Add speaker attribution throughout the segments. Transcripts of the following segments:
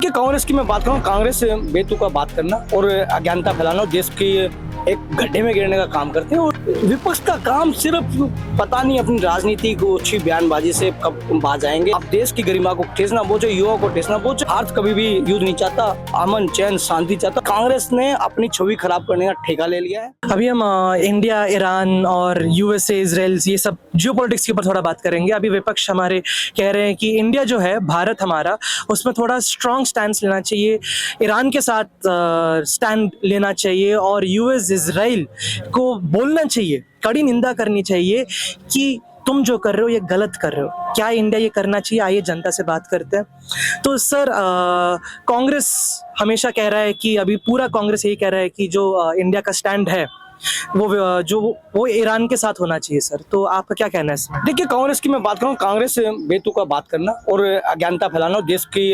Speaker 1: देखिए कांग्रेस की मैं बात करूँ, कांग्रेस बेतुका बात करना और अज्ञानता फैलाना और देश की एक गड्ढे में गिरने का काम करते हैं। और विपक्ष का काम सिर्फ पता नहीं अपनी राजनीति को अच्छी बयानबाजी से कब बाज आएंगे। आप देश की गरिमा को ठेस ना पहुंचे, युवाओं को ठेस ना पहुंचे। भारत कभी भी युद्ध नहीं चाहता, अमन चैन शांति चाहता। कांग्रेस ने अपनी छवि खराब करने का ठेका ले लिया है।
Speaker 2: अभी हम इंडिया, ईरान और यूएसए, इजराइल, ये सब जियोपॉलिटिक्स के ऊपर थोड़ा बात करेंगे। अभी विपक्ष हमारे कह रहे हैं कि इंडिया जो है, भारत हमारा, उसमें थोड़ा स्ट्रॉन्ग स्टैंड लेना चाहिए, ईरान के साथ स्टैंड लेना चाहिए और यूएस, इजराइल को बोलना चाहिए, कड़ी निंदा करनी चाहिए कि तुम जो कर रहे हो ये गलत कर रहे हो। क्या इंडिया ये करना चाहिए? आइए जनता से बात करते हैं। तो सर, कांग्रेस हमेशा कह रहा है कि अभी पूरा कांग्रेस यही कह रहा है कि जो इंडिया का स्टैंड है वो ईरान के साथ होना चाहिए। सर, तो आपका क्या कहना है इसमें?
Speaker 1: देखिए कांग्रेस की मैं बात करूँ, कांग्रेस बेतुका बात करना और अज्ञानता फैलाना और देश की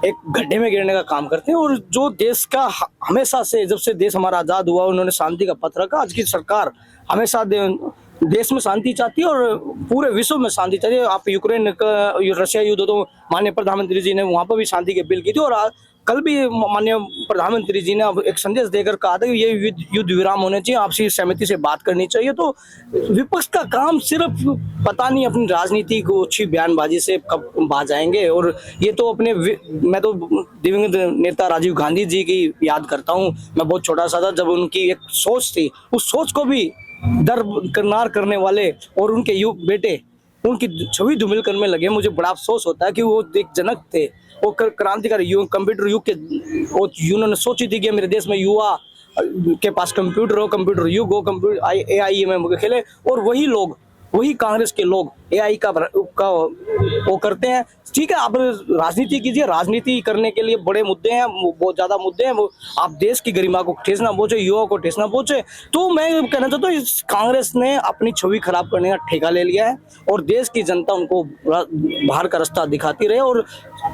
Speaker 1: एक गड्ढे में गिरने का काम करते हैं। और जो देश का हमेशा से, जब से देश हमारा आजाद हुआ, उन्होंने शांति का पथ रखा। आज की सरकार हमेशा देश में शांति चाहती है और पूरे विश्व में शांति चाहती है। आप यूक्रेन का, रशिया युद्ध, तो माननीय प्रधानमंत्री जी ने वहां पर भी शांति की अपील की थी। और कल भी माननीय प्रधानमंत्री जी ने अब एक संदेश देकर कहा था कि ये युद्ध विराम होने चाहिए, आपसी सहमति से बात करनी चाहिए। तो विपक्ष का काम सिर्फ पता नहीं अपनी राजनीति को अच्छी बयानबाजी से कब बाज आएंगे। और ये तो मैं तो दिवंगत नेता राजीव गांधी जी की याद करता हूँ। मैं बहुत छोटा सा था जब उनकी एक सोच थी, उस सोच को भी दरकिनार करने वाले और उनके बेटे उनकी छवि धूमिल करने लगे। मुझे बड़ा अफसोस होता है कि वो एक जनक थे, वो क्रांतिकारी युग, कंप्यूटर युग के, उन्होंने सोची थी कि मेरे देश में युवा के पास कंप्यूटर हो, कंप्यूटर युग हो, कंप्यूटर AI में खेले। और वही लोग, वही कांग्रेस के लोग AI का वो करते हैं। ठीक है, आप राजनीति कीजिए, राजनीति करने के लिए बड़े मुद्दे हैं, बहुत ज्यादा मुद्दे हैं। वो आप देश की गरिमा को ठेस ना पहुंचे, युवाओं को ठेस ना पहुंचे। तो मैं कहना चाहता हूँ, कांग्रेस ने अपनी छवि खराब करने का ठेका ले लिया है और देश की जनता उनको बाहर का रास्ता दिखाती रहे। और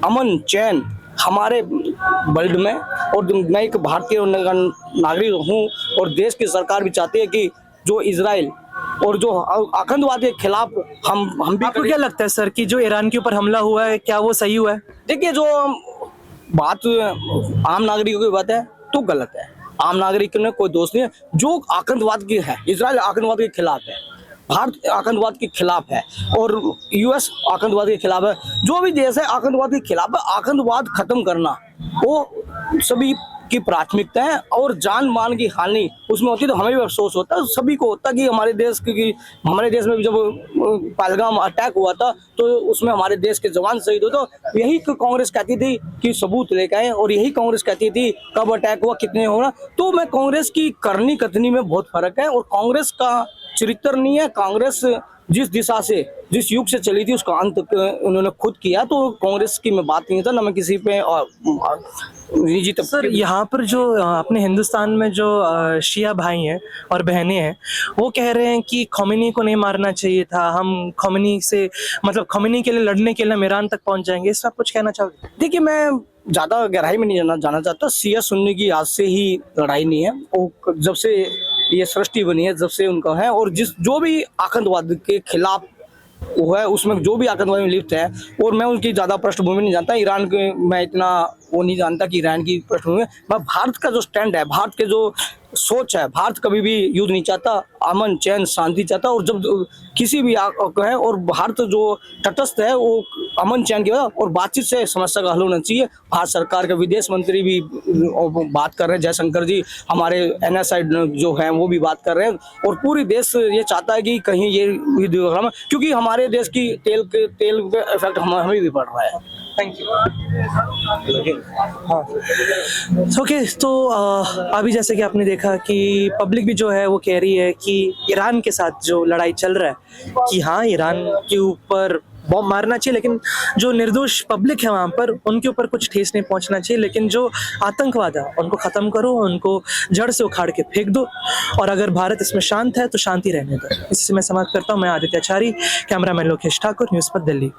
Speaker 1: अमन चैन हमारे वर्ल्ड में, और मैं एक भारतीय नागरिक हूँ और देश की सरकार भी चाहती है कि जो इजराइल और जो आतंकवाद के खिलाफ हम भी।
Speaker 2: आपको क्या लगता है सर कि जो ईरान के ऊपर हमला हुआ है, क्या वो सही हुआ है?
Speaker 1: देखिए, जो बात आम नागरिकों की बात है तो गलत है। आम नागरिक ने कोई दोष नहीं है। जो आतंकवाद की है, इजराइल आतंकवाद के खिलाफ है, भारत आतंकवाद के खिलाफ है और US आतंकवाद के खिलाफ है। जो भी देश है आतंकवाद के खिलाफ है। आतंकवाद खत्म करना वो सभी की प्राथमिकता है और जान मान की हानि उसमें होती है। तो हमें भी अफसोस होता है, सभी को होता है कि हमारे देश में जब पहलगाम अटैक हुआ था तो उसमें हमारे देश के जवान शहीद हुए। तो यही कांग्रेस कहती थी कि सबूत लेकर आए, और यही कांग्रेस कहती थी कब अटैक हुआ, कितने होना। तो मैं कांग्रेस की करनी कथनी में बहुत फर्क है और कांग्रेस का चरित्र नहीं है। कांग्रेस जिस दिशा से, जिस युग से चली थी, उसका अंत उन्होंने खुद किया। तो कांग्रेस की मैं बात नहीं था, ना मैं किसी पे निजी।
Speaker 2: सर, यहाँ पर जो अपने हिंदुस्तान में जो शिया भाई हैं और बहनें हैं, वो कह रहे हैं कि खोमेनी को नहीं मारना चाहिए था, हम खोमेनी से, मतलब खोमेनी के लिए लड़ने के लिए हम ईरान तक पहुंच जाएंगे। इस पर कुछ कहना चाहोगे?
Speaker 1: देखिए, मैं ज्यादा गहराई में नहीं जाना चाहता। शिया सुन्नी की आज से ही लड़ाई नहीं है, वो जब से ये सृष्टि बनी है, जब से उनका है। और जो भी आतंकवाद के खिलाफ वो है, उसमें जो भी आतंकवाद में लिप्त है, और मैं उनकी ज्यादा पृष्ठभूमि नहीं जानता। ईरान के मैं इतना वो नहीं जानता कि ईरान की पृष्ठभूमि में। मैं भारत का जो स्टैंड है, भारत के जो सोच है, भारत कभी भी युद्ध नहीं चाहता, अमन चैन शांति चाहता। और जब किसी भी है, और भारत जो तटस्थ है वो अमन चैन की और बातचीत से समस्या का हल होना चाहिए। भारत सरकार के विदेश मंत्री भी बात कर रहे हैं, जयशंकर जी, हमारे NSI जो है वो भी बात कर रहे हैं। और पूरी देश ये चाहता है कि कहीं ये युद्ध, क्योंकि हमारे देश की तेल का इफेक्ट हमें भी पड़ रहा है।
Speaker 2: Thank you. हाँ, ओके। तो अभी जैसे कि आपने देखा कि पब्लिक भी जो है वो कह रही है कि ईरान के साथ जो लड़ाई चल रहा है, कि हाँ, ईरान के ऊपर बॉम्ब मारना चाहिए, लेकिन जो निर्दोष पब्लिक है वहाँ पर, उनके ऊपर कुछ ठेस नहीं पहुँचना चाहिए। लेकिन जो आतंकवाद है उनको ख़त्म करो, उनको जड़ से उखाड़ के फेंक दो। और अगर भारत इसमें शांत है तो शांति रहने दो। इसी से मैं समाप्त करता हूँ। मैं आदित्य आचारी, कैमरामैन लोकेश ठाकुर, न्यूज़ पर दिल्ली।